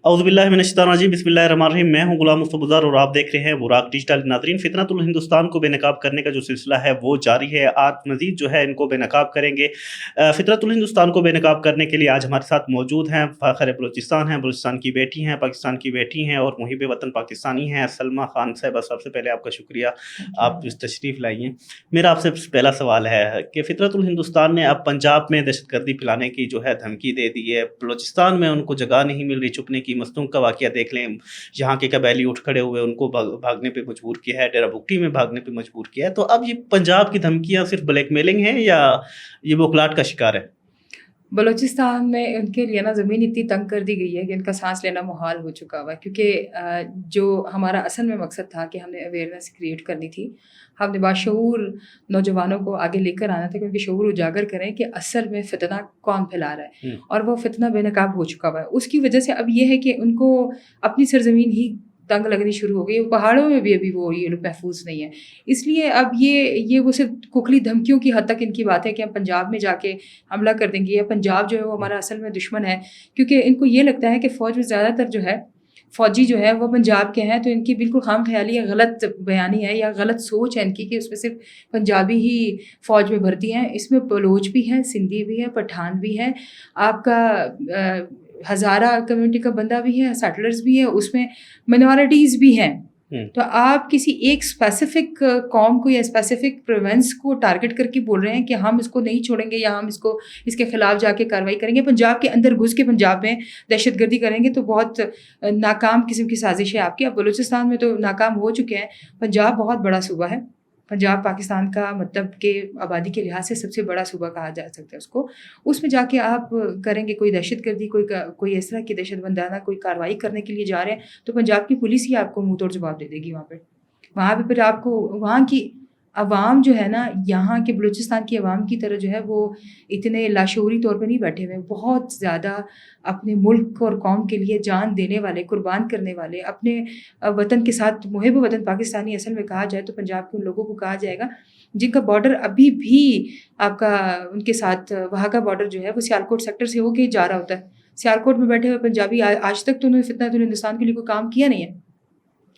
اعوذ باللہ من الشیطان الرجیم، بسم اللہ الرحمن الرحیم۔ میں ہوں غلام مصطفی اور آپ دیکھ رہے ہیں براق ڈیجیٹل۔ ناظرین، فتنۃ الہندوستان کو بے نقاب کرنے کا جو سلسلہ ہے وہ جاری ہے۔ آج مزید جو ہے ان کو بے نقاب کریں گے۔ فطرت الہندوستان کو بے نقاب کرنے کے لیے آج ہمارے ساتھ موجود ہیں فخر بلوچستان ہیں، بلوچستان کی بیٹی ہیں، پاکستان کی بیٹی ہیں اور محب وطن پاکستانی ہیں سلمیٰ خان صاحبہ۔ سب سے پہلے آپ کا شکریہ، آپ اس تشریف لائی ہیں۔ میرا آپ سے پہلا سوال ہے کہ فطرت الہندوستان نے اب پنجاب میں دہشت گردی پھیلانے کی جو ہے دھمکی دے دی ہے، بلوچستان میں ان کو جگہ نہیں مل رہی چھپنے کی۔ مستونگ کا واقعہ دیکھ لیں، یہاں کے قبائلی اٹھ کھڑے ہوئے، ان کو بھاگنے پہ مجبور کیا ہے، ڈیرہ بگٹی میں بھاگنے پہ مجبور کیا ہے۔ تو اب یہ پنجاب کی دھمکیاں صرف بلیک میلنگ ہیں یا یہ بوکلاٹ کا شکار ہے؟ بلوچستان میں ان کے لیے نا زمین اتنی تنگ کر دی گئی ہے کہ ان کا سانس لینا محال ہو چکا ہوا ہے، کیونکہ جو ہمارا اصل میں مقصد تھا کہ ہم نے اویئرنیس کریٹ کرنی تھی، ہم نے باشعور نوجوانوں کو آگے لے کر آنا تھا کہ ان کے شعور اجاگر کریں کہ اصل میں فتنہ کون پھیلا رہا ہے، اور وہ فتنہ بے نقاب ہو چکا ہوا ہے۔ اس کی وجہ سے اب یہ ہے کہ ان کو اپنی سرزمین ہی تنگ لگنی شروع ہو گئی، پہاڑوں میں بھی ابھی وہ یہ لوگ محفوظ نہیں ہے۔ اس لیے اب یہ وہ صرف کھوکھلی دھمکیوں کی حد تک ان کی بات ہے کہ ہم پنجاب میں جا کے حملہ کر دیں گے، یا پنجاب جو ہے وہ ہمارا اصل میں دشمن ہے، کیونکہ ان کو یہ لگتا ہے کہ فوج میں زیادہ تر جو ہے فوجی جو ہے وہ پنجاب کے ہیں، تو ان کی بالکل خام خیالی یا غلط بیانی ہے یا غلط سوچ ہے ان کی کہ اس میں صرف پنجابی ہی فوج میں بھرتی ہیں۔ اس میں بلوچ بھی ہے، سندھی بھی ہے، پٹھان بھی ہے، آپ کا ہزارہ کمیونٹی کا بندہ بھی ہے، سیٹلرز بھی ہے، اس میں منارٹیز بھی ہیں۔ تو آپ کسی ایک اسپیسیفک قوم کو یا اسپیسیفک پروونس کو ٹارگٹ کر کے بول رہے ہیں کہ ہم اس کو نہیں چھوڑیں گے یا ہم اس کے خلاف جا کے کارروائی کریں گے، پنجاب کے اندر گھس کے پنجاب میں دہشت گردی کریں گے، تو بہت ناکام قسم کی سازش ہے آپ کی۔ اب بلوچستان میں تو ناکام ہو چکے ہیں۔ پنجاب بہت بڑا صوبہ ہے، پنجاب پاکستان کا مطلب کہ آبادی کے لحاظ سے سب سے بڑا صوبہ کہا جا سکتا ہے اس کو۔ اس میں جا کے آپ کریں گے کوئی دہشت گردی، کوئی اس طرح کی دہشت بندانہ کوئی کارروائی کرنے کے لیے جا رہے ہیں، تو پنجاب کی پولیس ہی آپ کو منہ توڑ جواب دے دے گی وہاں پہ پھر آپ کو وہاں کی عوام جو ہے نا، یہاں کے بلوچستان کی عوام کی طرح جو ہے وہ اتنے لاشعوری طور پہ نہیں بیٹھے ہوئے، بہت زیادہ اپنے ملک اور قوم کے لیے جان دینے والے، قربان کرنے والے، اپنے وطن کے ساتھ محب وطن پاکستانی اصل میں کہا جائے تو پنجاب کے ان لوگوں کو کہا جائے گا جن کا بارڈر ابھی بھی آپ کا ان کے ساتھ وہاں کا بارڈر جو ہے وہ سیالکوٹ سیکٹر سے ہو کے جا رہا ہوتا ہے۔ سیالکوٹ میں بیٹھے ہوئے پنجابی آج تک تو انہوں نے فتنہ ہندوستان کے لیے کوئی کام کیا نہیں ہے،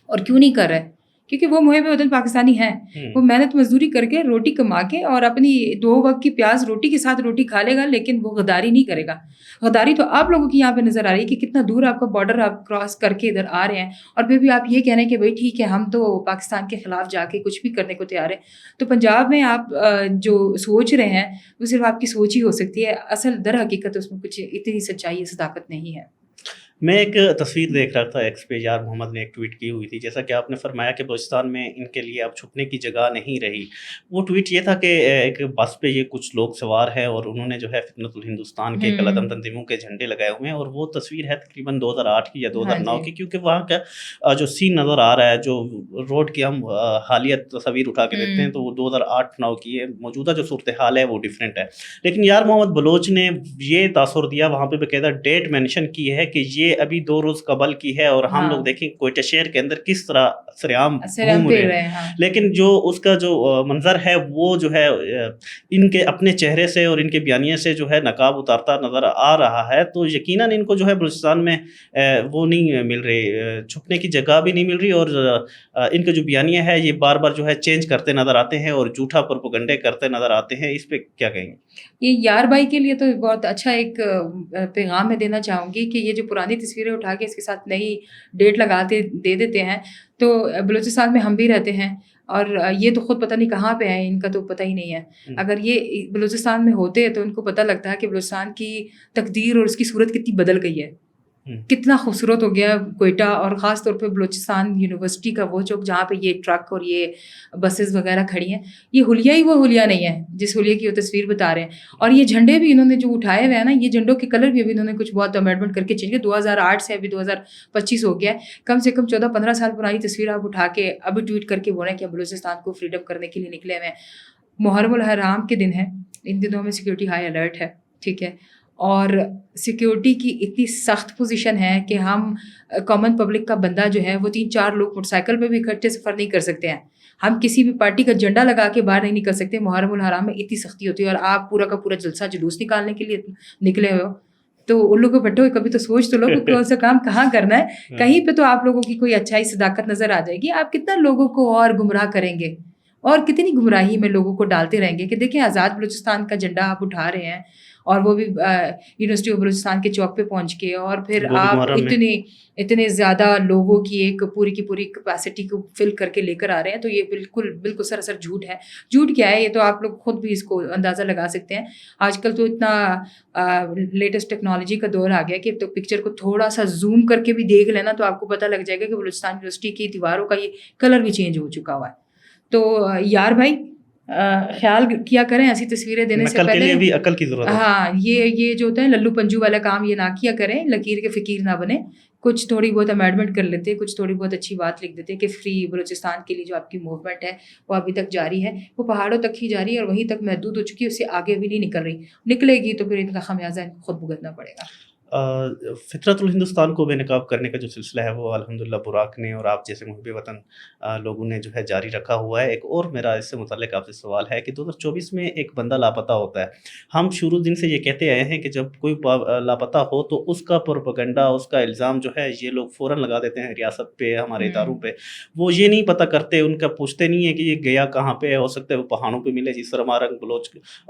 اور کیوں نہیں کر رہا ہے؟ کیونکہ وہ محب وطن پاکستانی ہیں، وہ محنت مزدوری کر کے روٹی کما کے اور اپنی 2 وقت کی پیاز روٹی کے ساتھ روٹی کھا لے گا، لیکن وہ غداری نہیں کرے گا۔ غداری تو آپ لوگوں کی یہاں پہ نظر آ رہی ہے کہ کتنا دور آپ کا بارڈر آپ کراس کر کے ادھر آ رہے ہیں، اور پھر بھی آپ یہ کہہ رہے ہیں کہ بھائی ٹھیک ہے ہم تو پاکستان کے خلاف جا کے کچھ بھی کرنے کو تیار ہیں۔ تو پنجاب میں آپ جو سوچ رہے ہیں وہ صرف آپ کی سوچ ہی ہو سکتی ہے، اصل در حقیقت اس میں کچھ اتنی سچائی صداقت نہیں ہے۔ میں ایک تصویر دیکھ رہا تھا، ایکس پہ یار محمد نے ایک ٹویٹ کی ہوئی تھی، جیسا کہ آپ نے فرمایا کہ بلوچستان میں ان کے لیے اب چھپنے کی جگہ نہیں رہی۔ وہ ٹویٹ یہ تھا کہ ایک بس پہ یہ کچھ لوگ سوار ہیں اور انہوں نے جو ہے فتنۃ الہندوستان کے کالعدم تنظیموں کے جھنڈے لگائے ہوئے ہیں، اور وہ تصویر ہے تقریباً 2008 کی یا 2009 کی، کیونکہ وہاں کا جو سین نظر آ رہا ہے، جو روڈ کی ہم حالیہ تصاویر اٹھا کے دیکھتے ہیں تو وہ 2008-9 کی ہے۔ موجودہ جو صورتحال ہے وہ ڈیفرنٹ ہے، لیکن یار محمد بلوچ نے یہ تاثر دیا، وہاں پہ باقاعدہ ڈیٹ مینشن کی ہے کہ یہ ابھی 2 روز قبل کی ہے، اور ہم لوگ دیکھیں کوئٹہ شہر کے اندر کس طرح سریعام گھوم رہے ہیں، لیکن جو اس کا جو منظر ہے وہ جو ہے ان کے اپنے چہرے سے اور ان کے بیانیے سے جو ہے نقاب اتارتا نظر آ رہا ہے۔ تو یقیناً ان کو جو ہے بلوچستان میں وہ نہیں مل رہی، چھپنے کی جگہ بھی نہیں مل رہی، اور ان کا جو بیانیہ ہے یہ بار بار جو ہے چینج کرتے نظر آتے ہیں اور جھوٹا پروپیگنڈے کرتے نظر آتے ہیں۔ اس پہ کیا کہیں گے؟ یہ یار بھائی کے لیے تو بہت اچھا ایک پیغام میں دینا چاہوں گی کہ یہ جو پرانی تصویریں اٹھا کے اس کے ساتھ نئی ڈیٹ لگاتے دے دیتے ہیں، تو بلوچستان میں ہم بھی رہتے ہیں اور یہ تو خود پتہ نہیں کہاں پہ ہیں، ان کا تو پتہ ہی نہیں ہے۔ اگر یہ بلوچستان میں ہوتے تو ان کو پتہ لگتا ہے کہ بلوچستان کی تقدیر اور اس کی صورت کتنی بدل گئی ہے، کتنا خوبصورت ہو گیا کوئٹہ، اور خاص طور پہ بلوچستان یونیورسٹی کا وہ چوک جہاں پہ یہ ٹرک اور یہ بسز وغیرہ کھڑی ہیں۔ یہ حلیہ ہی وہ حلیہ نہیں ہے جس حلیہ کی وہ تصویر بتا رہے ہیں۔ اور یہ جھنڈے بھی انہوں نے جو اٹھائے ہوئے ہیں نا، یہ جھنڈوں کے کلر بھی ابھی انہوں نے کچھ بہت امینڈمنٹ کر کے چینج کیا، 2008 سے ابھی 2025 ہو گیا ہے، کم سے کم 14-15 سال پرانی تصویر آپ اٹھا کے ابھی ٹویٹ کر کے بولیں کہ بلوچستان کو فریڈم کرنے کے لیے نکلے ہوئے ہیں۔ محرم الحرام کے دن ہے، ان دنوں میں سیکورٹی ہائی الرٹ ہے، ٹھیک ہے، اور سیکیورٹی کی اتنی سخت پوزیشن ہے کہ ہم کامن پبلک کا بندہ جو ہے وہ 3-4 لوگ موٹر سائیکل پہ بھی اکٹھے سفر نہیں کر سکتے ہیں، ہم کسی بھی پارٹی کا جھنڈا لگا کے باہر نہیں نکل سکتے۔ محرم الحرام میں اتنی سختی ہوتی ہے، اور آپ پورا کا پورا جلسہ جلوس نکالنے کے لیے نکلے ہوئے ہو، تو الو کو پٹھو کبھی تو سوچ تو لو کہ کون سا کام کہاں کرنا ہے. کہیں پہ تو آپ لوگوں کی کوئی اچھائی صداقت نظر آ جائے گی. آپ کتنا لوگوں کو اور گمراہ کریں گے اور کتنی گمراہی میں لوگوں کو ڈالتے رہیں گے کہ دیکھیں آزاد بلوچستان کا جھنڈا آپ اٹھا رہے ہیں اور وہ بھی یونیورسٹی آف بلوچستان کے چوک پہ پہنچ کے, اور پھر آپ اتنے زیادہ لوگوں کی ایک پوری کی پوری کیپیسٹی کو فل کر کے لے کر آ رہے ہیں. تو یہ بالکل سراسر جھوٹ ہے. جھوٹ کیا ہے یہ تو آپ لوگ خود بھی اس کو اندازہ لگا سکتے ہیں. آج کل تو اتنا لیٹسٹ ٹیکنالوجی کا دور آ گیا کہ تو پکچر کو تھوڑا سا زوم کر کے بھی دیکھ لینا تو آپ کو پتہ لگ جائے گا کہ بلوچستان یونیورسٹی کی دیواروں کا یہ کلر بھی چینج ہو چکا ہوا ہے. تو یار بھائی خیال کیا کریں ایسی تصویریں دینے سے پہلے. بھی عقل کی ضرورت ہے. ہاں یہ جو ہوتا ہے للو پنجو والا کام یہ نہ کیا کریں, لکیر کے فقیر نہ بنے. کچھ تھوڑی بہت امینڈمنٹ کر لیتے, کچھ تھوڑی بہت اچھی بات لکھ دیتے کہ فری بلوچستان کے لیے جو آپ کی موومنٹ ہے وہ ابھی تک جاری ہے, وہ پہاڑوں تک ہی جاری ہے اور وہیں تک محدود ہو چکی ہے, اس سے آگے بھی نہیں نکل رہی. نکلے گی تو پھر ان کا خمیازہ ان کو خود بھگتنا پڑے گا. فطرت الہندوستان کو بے نقاب کرنے کا جو سلسلہ ہے وہ الحمدللہ براق نے اور آپ جیسے محب وطن لوگوں نے جو ہے جاری رکھا ہوا ہے. ایک اور میرا اس سے متعلق آپ سے سوال ہے کہ 2024 میں ایک بندہ لاپتہ ہوتا ہے. ہم شروع دن سے یہ کہتے آئے ہیں کہ جب کوئی لاپتہ ہو تو اس کا پروپیگنڈا, اس کا الزام جو ہے یہ لوگ فوراً لگا دیتے ہیں ریاست پہ, ہمارے اداروں پہ. وہ یہ نہیں پتہ کرتے, ان کا پوچھتے نہیں ہیں کہ یہ گیا کہاں پہ ہے. ہو سکتا ہے وہ پہاڑوں پہ ملے, جس طرح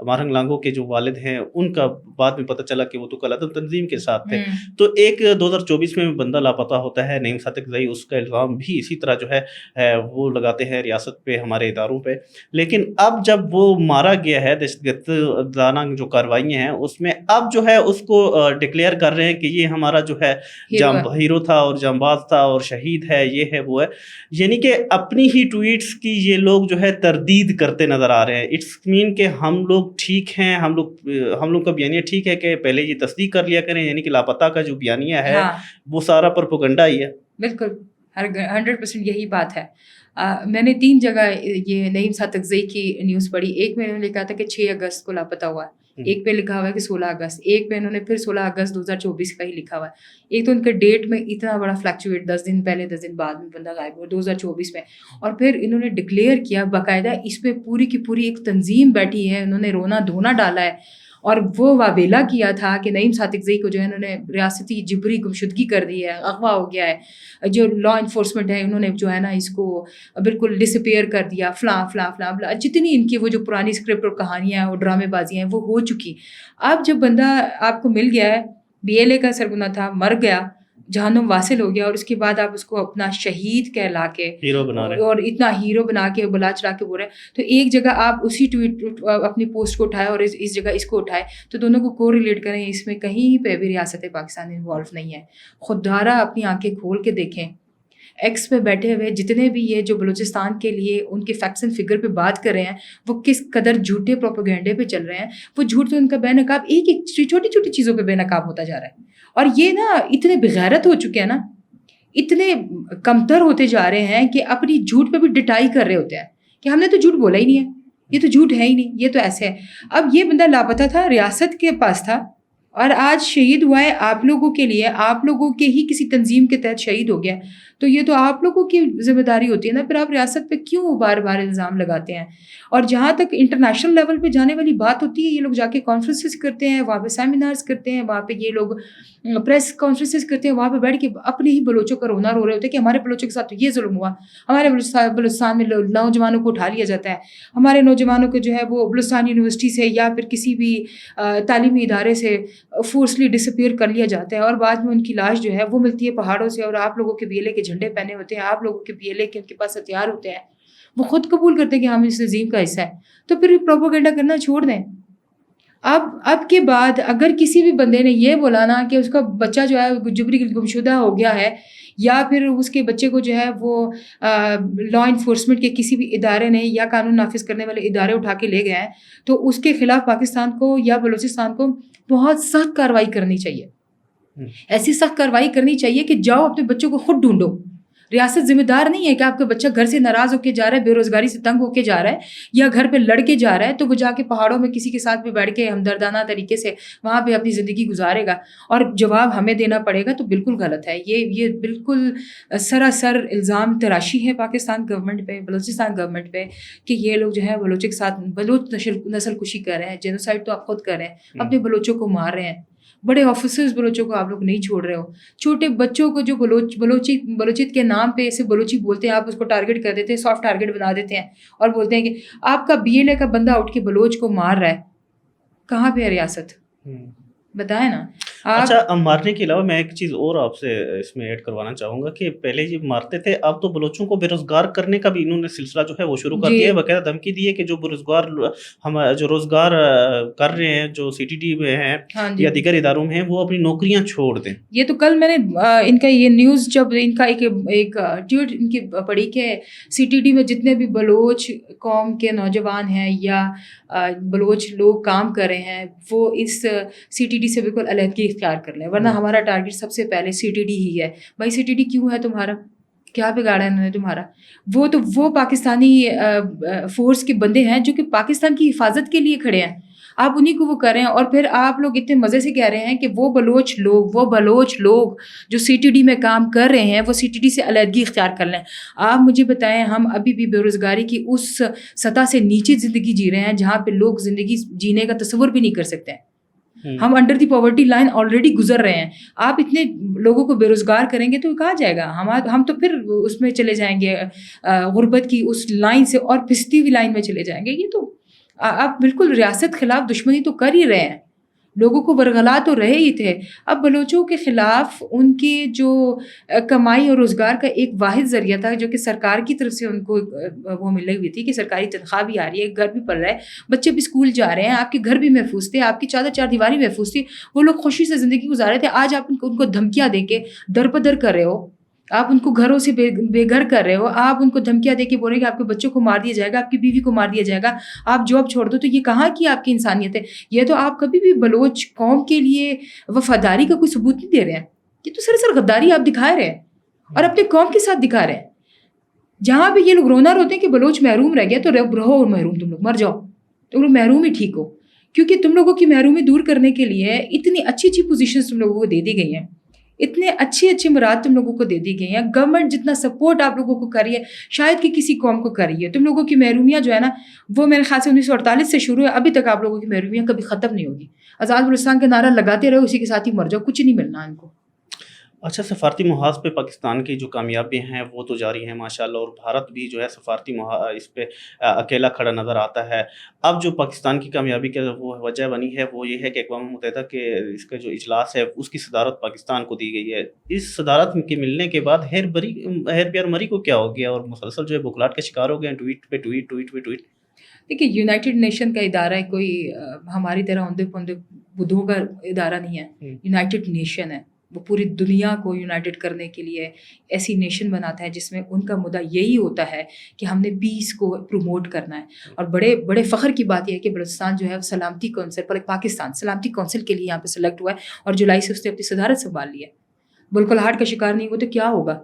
مارنگ لانگوں کے جو والد ہیں ان کا بعد میں پتہ چلا کہ وہ تو قلعہ تنظیم کے ساتھ تھے. تو ایک 2024 میں بندہ لاپتہ ہوتا ہے, نعیم صادق زئی, اس کا الزام بھی اسی طرح جو ہے وہ لگاتے ہیں ریاست پہ, ہمارے اداروں پہ. لیکن اب جب وہ مارا گیا ہے, دہشت گردانہ جو کارروائیاں ہیں اس میں اب جو ہے اس کو ڈکلیئر کر رہے ہیں کہ یہ ہمارا جو ہے ہیرو تھا اور جانباز تھا اور شہید ہے, یہ ہے وہ ہے. یعنی کہ اپنی ہی ٹویٹس کی یہ لوگ جو ہے تردید کرتے نظر آ رہے ہیں. اٹس مین کہ ہم لوگ ٹھیک ہیں, ہم لوگ کا بیانیہ ٹھیک ہے کہ پہلے یہ تصدیق کر لیا کریں. یعنی کہ لاپتہ کا جو بیانیہ ہے وہ سارا پروپیگنڈا ہی ہے. بالکل 100% یہی بات ہے. میں نے 3 جگہ یہ نعیم صادق زئی کی نیوز پڑھی. ایک میں انہوں نے لکھا تھا کہ 6 اگست کو لاپتہ ہوا ہے, ایک پہ لکھا ہوا ہے کہ 16 اگست, ایک پہ انہوں نے پھر 16 اگست 2024 کا ہی لکھا ہوا ہے. ایک تو ان کے ڈیٹ میں اتنا بڑا فلیکچویٹ, 10 دن پہلے 10 دن بعد میں بندہ غائب ہوا 2024 میں. اور پھر انہوں نے ڈکلیئر کیا باقاعدہ, اس پہ پوری کی پوری ایک تنظیم بیٹھی ہے, انہوں نے رونا دھونا ڈالا ہے اور وہ واویلا کیا تھا کہ نعیم صادق زئی کو جو ہے انہوں نے ریاستی جبری گمشدگی کر دی ہے, اغوا ہو گیا ہے. جو لا انفورسمنٹ ہے انہوں نے جو ہے نا اس کو بالکل ڈسپیئر کر دیا, فلاں جتنی ان کی وہ جو پرانی اسکرپٹ اور کہانیاں اور ڈرامے بازیاں ہیں وہ ہو چکی. اب جب بندہ آپ کو مل گیا ہے, BLA کا سرگنا تھا, مر گیا, جہنم واصل ہو گیا, اور اس کے بعد آپ اس کو اپنا شہید کہلا کے ہیرو بنا رہے اور اتنا ہیرو بنا کے بلا چلا کے بول رہے ہیں. تو ایک جگہ آپ اسی ٹویٹ اپنی پوسٹ کو اٹھائے اور اس جگہ اس کو اٹھائے, تو دونوں کو کو ریلیٹ کریں. اس میں کہیں پہ بھی ریاست پاکستان انوالو نہیں ہے. خوددارا اپنی آنکھیں کھول کے دیکھیں. ایکس پہ بیٹھے ہوئے جتنے بھی یہ جو بلوچستان کے لیے ان کے فیکٹس اینڈ فگر پہ بات کر رہے ہیں, وہ کس قدر جھوٹے پروپیگنڈے پہ چل رہے ہیں. وہ جھوٹ تو ان کا بے نقاب ایک چھوٹی چھوٹی چیزوں پہ بے نقاب ہوتا جا رہا ہے. اور یہ نا اتنے بغیرت ہو چکے ہیں نا, اتنے کمتر ہوتے جا رہے ہیں کہ اپنی جھوٹ پہ بھی ڈٹائی کر رہے ہوتے ہیں کہ ہم نے تو جھوٹ بولا ہی نہیں ہے, یہ تو جھوٹ ہے ہی نہیں, یہ تو ایسے ہے. اب یہ بندہ لاپتہ تھا, ریاست کے پاس تھا, اور آج شہید ہوا ہے آپ لوگوں کے لیے, آپ لوگوں کے ہی کسی تنظیم کے تحت شہید ہو گیا. تو یہ تو آپ لوگوں کی ذمہ داری ہوتی ہے نا. پھر آپ ریاست پہ کیوں بار بار الزام لگاتے ہیں؟ اور جہاں تک انٹرنیشنل لیول پہ جانے والی بات ہوتی ہے, یہ لوگ جا کے کانفرنسز کرتے ہیں, وہاں پہ سیمینارز کرتے ہیں, وہاں پہ یہ لوگ پریس کانفرنسز کرتے ہیں, وہاں پہ بیٹھ کے اپنے ہی بلوچوں کا رونا رو رہے ہوتے ہیں کہ ہمارے بلوچوں کے ساتھ تو یہ ظلم ہوا, ہمارے بلوچستان میں نوجوانوں کو اٹھا لیا جاتا ہے, ہمارے نوجوانوں کو جو ہے وہ بلوچستان یونیورسٹی سے یا پھر کسی بھی تعلیمی ادارے سے فورسلی ڈسپیئر کر لیا جاتا ہے, اور بعد میں ان کی لاش جو ہے وہ ملتی ہے پہاڑوں سے, اور آپ لوگوں کے BLA کے جھنڈے پہنے ہوتے ہیں, آپ لوگوں کے BLA کے ان کے پاس ہتھیار ہوتے ہیں, وہ خود قبول کرتے ہیں کہ ہم اس تنظیم کا حصہ ہے. تو پھر پروپیگنڈا کرنا چھوڑ دیں. اب کے بعد اگر کسی بھی بندے نے یہ بولا نا کہ اس کا بچہ جو ہے جبری گمشدہ ہو گیا ہے, یا پھر اس کے بچے کو جو ہے وہ لا انفورسمنٹ کے کسی بھی ادارے نے یا قانون نافذ کرنے والے ادارے اٹھا کے لے گئے ہیں, تو اس کے خلاف پاکستان کو یا بلوچستان کو بہت سخت کارروائی کرنی چاہیے. ایسی سخت کارروائی کرنی چاہیے کہ جاؤ اپنے بچوں کو خود ڈھونڈو. ریاست ذمہ دار نہیں ہے کہ آپ کا بچہ گھر سے ناراض ہو کے جا رہا ہے, بے روزگاری سے تنگ ہو کے جا رہا ہے, یا گھر پہ لڑ کے جا رہا ہے, تو وہ جا کے پہاڑوں میں کسی کے ساتھ بھی بیٹھ کے ہمدردانہ طریقے سے وہاں پہ اپنی زندگی گزارے گا اور جواب ہمیں دینا پڑے گا. تو بالکل غلط ہے. یہ بالکل سراسر الزام تراشی ہے پاکستان گورنمنٹ پہ, بلوچستان گورنمنٹ پہ, کہ یہ لوگ جو ہے بلوچوں کے ساتھ بلوچ نسل کشی کر رہے ہیں. جینوسائڈ تو آپ خود کر رہے ہیں, اپنے بلوچوں کو مار رہے ہیں. بڑے آفیسرز بلوچوں کو آپ لوگ نہیں چھوڑ رہے ہو. چھوٹے بچوں کو جو بلوچیت کے نام پہ ایسے بلوچی بولتے ہیں آپ اس کو ٹارگٹ کر دیتے ہیں, سافٹ ٹارگٹ بنا دیتے ہیں اور بولتے ہیں کہ آپ کا بی ایل اے کا بندہ اٹھ کے بلوچ کو مار رہا ہے. کہاں پہ ہے ریاست؟ بتائیں نا آپ. اچھا, مارنے کے علاوہ میں ایک چیز اور آپ سے اس میں ایڈ کروانا چاہوں گا کہ پہلے یہ مارتے تھے, اب تو بلوچوں کو بے روزگار کرنے کا بھی انہوں نے سلسلہ جو ہے وہ شروع کر جی دیا ہے. باقاعدہ دھمکی دی ہے کہ جو روزگار ہم جو روزگار کر رہے ہیں, جو سی ٹی ڈی میں ہیں ہاں جی, یا دیگر اداروں میں ہیں, وہ اپنی نوکریاں چھوڑ دیں. یہ تو کل میں نے ان کا یہ نیوز جب ان کا ایک ٹویٹ ان کی پڑھی کہ سی ٹی ڈی میں جتنے بھی بلوچ قوم کے نوجوان ہیں یا بلوچ لوگ کام کر رہے ہیں وہ اس سی ٹی ڈی سے بالکل علیحدگی اختیار کر لیں, ورنہ ہمارا ٹارگٹ سب سے پہلے سی ٹی ڈی ہی ہے. بھائی سی ٹی ڈی کیوں ہے تمہارا؟ کیا بگاڑا ہے انہوں نے تمہارا؟ وہ پاکستانی فورس کے بندے ہیں جو کہ پاکستان کی حفاظت کے لیے کھڑے ہیں. آپ انہیں کو وہ کر رہے ہیں اور پھر آپ لوگ اتنے مزے سے کہہ رہے ہیں کہ وہ بلوچ لوگ جو سی ٹی ڈی میں کام کر رہے ہیں وہ سی ٹی ڈی سے علیحدگی اختیار کر لیں. آپ مجھے بتائیں, ہم ابھی بھی بے روزگاری کی اس سطح سے نیچے زندگی جی رہے ہیں جہاں پہ لوگ زندگی جینے کا تصور بھی نہیں کر سکتے ہیں. ہم under the poverty line already گزر رہے ہیں. آپ اتنے لوگوں کو بے روزگار کریں گے تو کہاں جائے گا؟ ہم تو پھر اس میں چلے جائیں گے غربت کی اس لائن سے اور پستی ہوئی لائن میں چلے جائیں گے. یہ تو آپ بالکل ریاست خلاف دشمنی تو کر ہی رہے ہیں, لوگوں کو ورغلا تو رہے ہی تھے. اب بلوچوں کے خلاف ان کے جو کمائی اور روزگار کا ایک واحد ذریعہ تھا جو کہ سرکار کی طرف سے ان کو وہ مل رہی ہوئی تھی کہ سرکاری تنخواہ بھی آ رہی ہے, گھر بھی پڑ رہا ہے, بچے بھی اسکول جا رہے ہیں, آپ کے گھر بھی محفوظ تھے, آپ کی چار دیواری محفوظ تھی, وہ لوگ خوشی سے زندگی گزار رہے تھے. آج آپ ان کو دھمکیاں دے کے در بدر کر رہے ہو, آپ ان کو گھروں سے بے گھر کر رہے ہو, آپ ان کو دھمکیاں دے کے بول رہے ہیں کہ آپ کے بچوں کو مار دیا جائے گا, آپ کی بیوی کو مار دیا جائے گا, آپ جاب چھوڑ دو. تو یہ کہاں کی آپ کی انسانیت ہے؟ یہ تو آپ کبھی بھی بلوچ قوم کے لیے وفاداری کا کوئی ثبوت نہیں دے رہے ہیں. یہ تو سراسر غداری آپ دکھا رہے ہیں اور اپنے قوم کے ساتھ دکھا رہے ہیں. جہاں پہ یہ لوگ رونا روتے ہیں کہ بلوچ محروم رہ گیا تو رہو محروم, تم لوگ مر جاؤ, تم لوگ محروم ہی ٹھیک ہو, کیونکہ تم لوگوں کی محرومی دور کرنے کے لیے اتنی اچھی پوزیشنز تم لوگوں کو دے دی گئی ہیں, اتنے اچھے مراد تم لوگوں کو دے دی گئی ہیں. گورنمنٹ جتنا سپورٹ آپ لوگوں کو کر رہی ہے شاید کہ کسی قوم کو کر رہی ہے. تم لوگوں کی محرومیاں جو ہے نا وہ میرے خیال سے 1948 سے شروع ہے, ابھی تک آپ لوگوں کی محرومیاں کبھی ختم نہیں ہوگی. آزاد بلوچستان کا نعرہ لگاتے رہو, اسی کے ساتھ ہی مر جاؤ, کچھ نہیں ملنا ان کو. اچھا, سفارتی محاذ پہ پاکستان کی جو کامیابیاں ہیں وہ تو جاری ہیں ماشاءاللہ, اور بھارت بھی جو ہے سفارتی اس پہ اکیلا کھڑا نظر آتا ہے. اب جو پاکستان کی کامیابی کا وہ وجہ بنی ہے وہ یہ ہے کہ اقوام متحدہ کے اس کا جو اجلاس ہے اس کی صدارت پاکستان کو دی گئی ہے. اس صدارت کے ملنے کے بعد ہیر پیار مری کو کیا ہو گیا اور مسلسل جو ہے بکھلاہٹ کا شکار ہو گئے, ٹویٹ پہ ٹویٹ. دیکھیے, یونائٹڈ نیشن کا ادارہ ہے, کوئی ہماری طرح اوندے پوندے بدھوں کا ادارہ نہیں ہے. یونائٹڈ نیشن ہے, وہ پوری دنیا کو یونائٹڈ کرنے کے لیے ایسی نیشن بناتا ہے جس میں ان کا مدعا یہی ہوتا ہے کہ ہم نے پیس کو پروموٹ کرنا ہے. اور بڑے فخر کی بات یہ ہے کہ بلوچستان جو ہے سلامتی کونسل پر, پاکستان سلامتی کونسل کے لیے یہاں پہ سلیکٹ ہوا ہے اور جولائی سے اس نے اپنی صدارت سنبھال لی ہے. بلکلاہٹ کا شکار نہیں ہوا تو کیا ہوگا,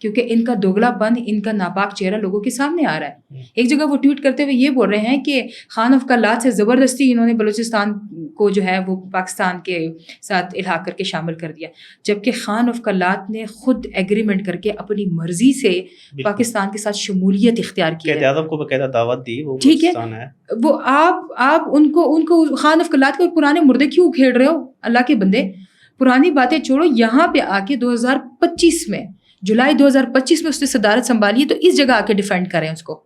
کیونکہ ان کا دوگلا پن, ان کا ناپاک چہرہ لوگوں کے سامنے آ رہا ہے. ایک جگہ وہ ٹویٹ کرتے ہوئے یہ بول رہے ہیں کہ خان آف کلات سے زبردستی انہوں نے بلوچستان کو جو ہے وہ پاکستان کے ساتھ الحاق کر کے شامل کر دیا, جبکہ خان آف کلات نے خود ایگریمنٹ کر کے اپنی مرضی سے پاکستان کے ساتھ شمولیت اختیار کی ہے. قائد اعظم کو باقاعدہ دعوت دی, وہ ٹھیک ہے, بلوچستان ہے. وہ آپ ان کو خان آف کلات کے پرانے مردے کیوں کھیڑ رہے ہو؟ اللہ کے بندے, پرانی باتیں چھوڑو. یہاں پہ آ کے 2025 میں جولائی 2025 میں اس نے صدارت سنبھالی ہے تو اس جگہ آ کے ڈیفینڈ کریں اس کو.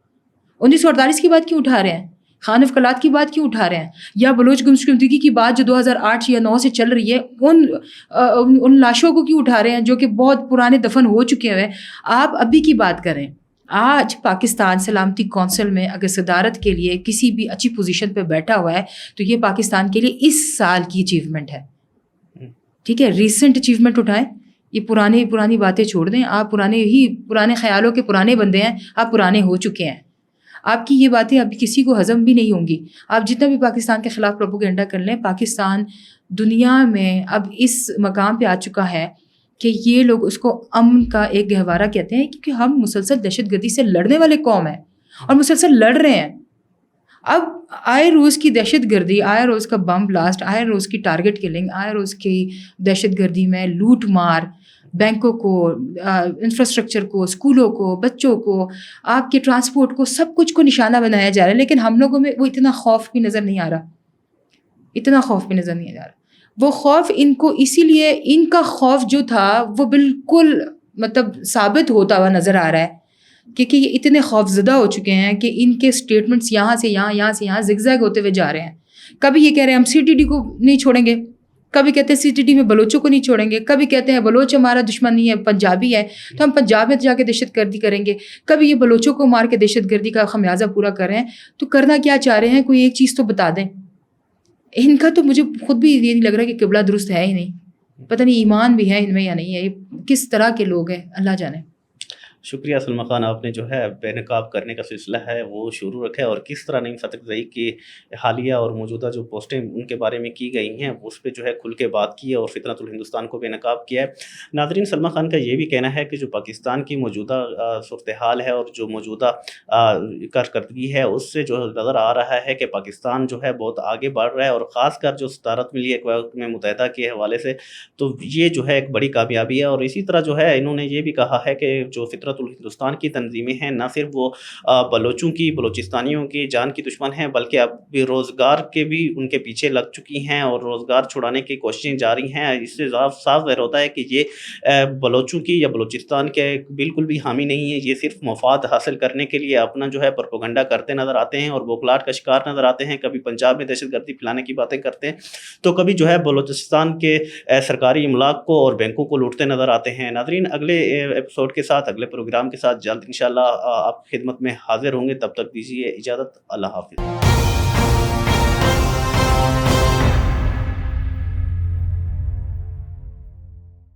1948 کی بات کیوں اٹھا رہے ہیں, خان آف کلات کی بات کیوں اٹھا رہے ہیں, یا بلوچ گمشدگی کی بات جو 2008 یا 2009 سے چل رہی ہے ان لاشوں کو کیوں اٹھا رہے ہیں جو کہ بہت پرانے دفن ہو چکے ہیں. آپ ابھی کی بات کریں. آج پاکستان سلامتی کونسل میں اگر صدارت کے لیے کسی بھی اچھی پوزیشن پہ بیٹھا ہوا ہے تو یہ پاکستان کے لیے اس سال کی اچیومنٹ ہے. ٹھیک ہے, ریسنٹ اچیومنٹ اٹھائیں, یہ پرانی باتیں چھوڑ دیں. آپ پرانے خیالوں کے پرانے بندے ہیں, آپ پرانے ہو چکے ہیں. آپ کی یہ باتیں ابھی کسی کو ہضم بھی نہیں ہوں گی. آپ جتنا بھی پاکستان کے خلاف پروپیگنڈا کر لیں, پاکستان دنیا میں اب اس مقام پہ آ چکا ہے کہ یہ لوگ اس کو امن کا ایک گہوارہ کہتے ہیں, کیونکہ ہم مسلسل دہشت گردی سے لڑنے والے قوم ہیں اور مسلسل لڑ رہے ہیں. اب آئے روز کی دہشت گردی, آئے روز کا بم بلاسٹ, آئے روز کی ٹارگٹ کلنگ, آئے روز کی دہشت گردی میں لوٹ مار, بینکوں کو, انفراسٹرکچر کو, اسکولوں کو, بچوں کو, آپ کے ٹرانسپورٹ کو, سب کچھ کو نشانہ بنایا جا رہا ہے. لیکن ہم لوگوں میں وہ اتنا خوف بھی نظر نہیں آ رہا. وہ خوف ان کو اسی لیے ان کا خوف جو تھا وہ بالکل مطلب ثابت ہوتا ہوا نظر آ رہا ہے، کیونکہ یہ اتنے خوف زدہ ہو چکے ہیں کہ ان کے اسٹیٹمنٹس یہاں سے یہاں، یہاں سے یہاں زگ زیگ ہوتے ہوئے جا رہے ہیں. کبھی یہ کہہ رہے ہیں ہم سی ٹی ڈی کو نہیں چھوڑیں گے، کبھی کہتے ہیں سی ٹی ڈی میں بلوچوں کو نہیں چھوڑیں گے، کبھی کہتے ہیں بلوچ ہمارا دشمن نہیں ہے پنجابی ہے تو ہم پنجاب میں جا کے دہشت گردی کریں گے، کبھی یہ بلوچوں کو مار کے دہشت گردی کا خمیازہ پورا کر رہے ہیں. تو کرنا کیا چاہ رہے ہیں؟ کوئی ایک چیز تو بتا دیں. ان کا تو مجھے خود بھی یہ نہیں لگ رہا کہ قبلہ درست ہے ہی نہیں، پتہ نہیں ایمان بھی ہے ان میں یا نہیں ہے. یہ کس طرح کے لوگ ہیں اللہ جانے. شکریہ سلمہ خان، آپ نے جو ہے بے نقاب کرنے کا سلسلہ ہے وہ شروع رکھا ہے، اور کس طرح نعیم فتح زئی کی حالیہ اور موجودہ جو پوسٹیں ان کے بارے میں کی گئی ہیں اس پہ جو ہے کھل کے بات کی ہے اور فطرت الہندوستان کو بے نقاب کیا ہے. ناظرین، سلمہ خان کا یہ بھی کہنا ہے کہ جو پاکستان کی موجودہ صورتحال ہے اور جو موجودہ کارکردگی ہے اس سے جو نظر آ رہا ہے کہ پاکستان جو ہے بہت آگے بڑھ رہا ہے، اور خاص کر جو صدارت ملی اقوام متحدہ کے حوالے سے تو یہ جو ہے ایک بڑی کامیابی ہے. اور اسی طرح جو ہے انہوں نے یہ بھی کہا ہے کہ جو فطرت الہندوستان کی تنظیمیں ہیں نہ صرف وہ بلوچوں کی، بلوچستانیوں کی جان کی دشمن ہیں، بلکہ اب بھی روزگار کے بھی ان کے پیچھے لگ چکی ہیں اور روزگار چھڑانے کی کوششیں جاری ہیں. اس سے صاف ظاہر ہوتا ہے کہ یہ بلوچوں کی یا بلوچستان کے بالکل بھی حامی نہیں ہے. یہ صرف مفاد حاصل کرنے کے لیے اپنا جو ہے پروپیگنڈا کرتے نظر آتے ہیں اور بوکھلاہٹ کا شکار نظر آتے ہیں. کبھی پنجاب میں دہشت گردی پھیلانے کی باتیں کرتے ہیں تو کبھی جو ہے بلوچستان کے سرکاری املاک کو اور بینکوں کو لوٹتے نظر آتے ہیں. ناظرین، اگلے ایپیسوڈ کے ساتھ، اگلے پروگرام کے ساتھ جلد انشاءاللہ آپ کی خدمت میں حاضر ہوں گے. تب تک دیجیے اجازت. اللہ حافظ.